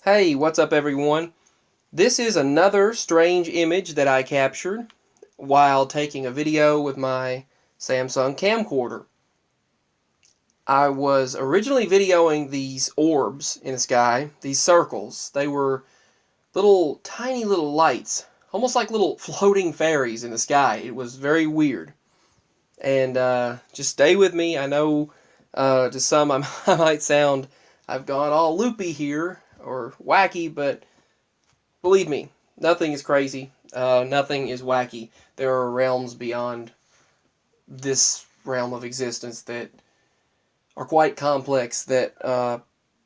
Hey, what's up everyone? This is another strange image that I captured while taking a video with my Samsung camcorder. I was originally videoing these orbs in the sky, these circles. They were tiny little lights, almost like little floating fairies in the sky. It was very weird. And just stay with me. I know to some I might sound, I've gone all loopy here or wacky, but believe me, nothing is crazy. Nothing is wacky. There are realms beyond this realm of existence that are quite complex. That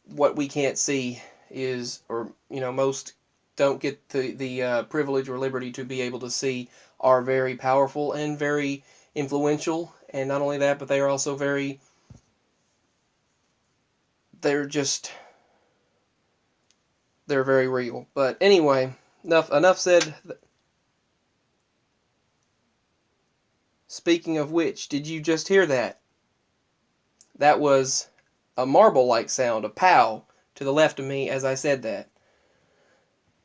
what we can't see is, or most don't get the privilege or liberty to be able to see, are very powerful and very influential. And not only that, but they are also very. They're very real. But anyway, enough said. Speaking of which, did you just hear that? That was a marble-like sound, a pow, to the left of me as I said that.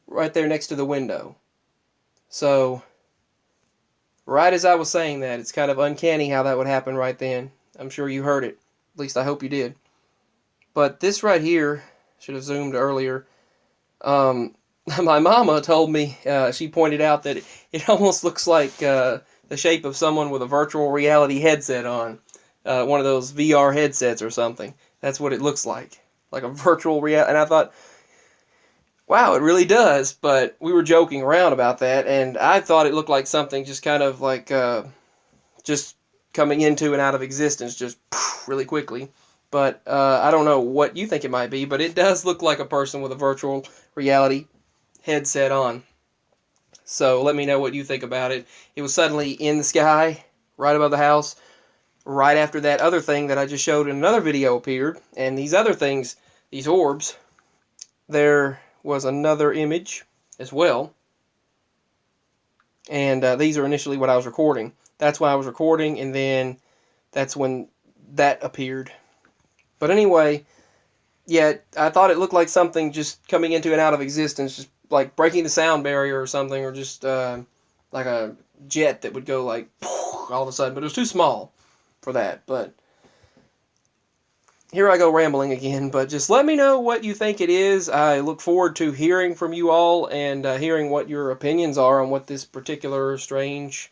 Right there next to the window. So, right as I was saying that, it's kind of uncanny how that would happen right then. I'm sure you heard it. At least I hope you did. But this right here, should have zoomed earlier. My mama told me, she pointed out that it almost looks like the shape of someone with a virtual reality headset on. One of those VR headsets or something. That's what it looks like a virtual reality. And I thought, wow, it really does. But we were joking around about that, and I thought it looked like something just kind of like just coming into and out of existence just really quickly. But I don't know what you think it might be, but it does look like a person with a virtual reality headset on. So let me know what you think about it. It was suddenly in the sky, right above the house. Right after that other thing that I just showed in another video appeared, and these other things, these orbs, there was another image as well. And these are initially what I was recording. That's when I was recording, and then that's when that appeared. But anyway, yeah, I thought it looked like something just coming into and out of existence, just like breaking the sound barrier or something, or just like a jet that would go like all of a sudden. But it was too small for that. But here I go rambling again. But just let me know what you think it is. I look forward to hearing from you all and hearing what your opinions are on what this particular strange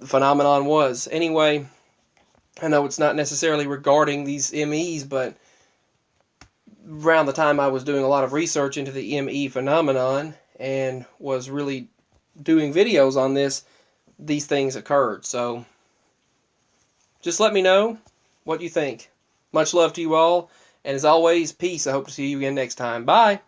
phenomenon was. Anyway, I know it's not necessarily regarding these MEs, but around the time I was doing a lot of research into the ME phenomenon and was really doing videos on this, these things occurred. So just let me know what you think. Much love to you all, and as always, peace. I hope to see you again next time. Bye!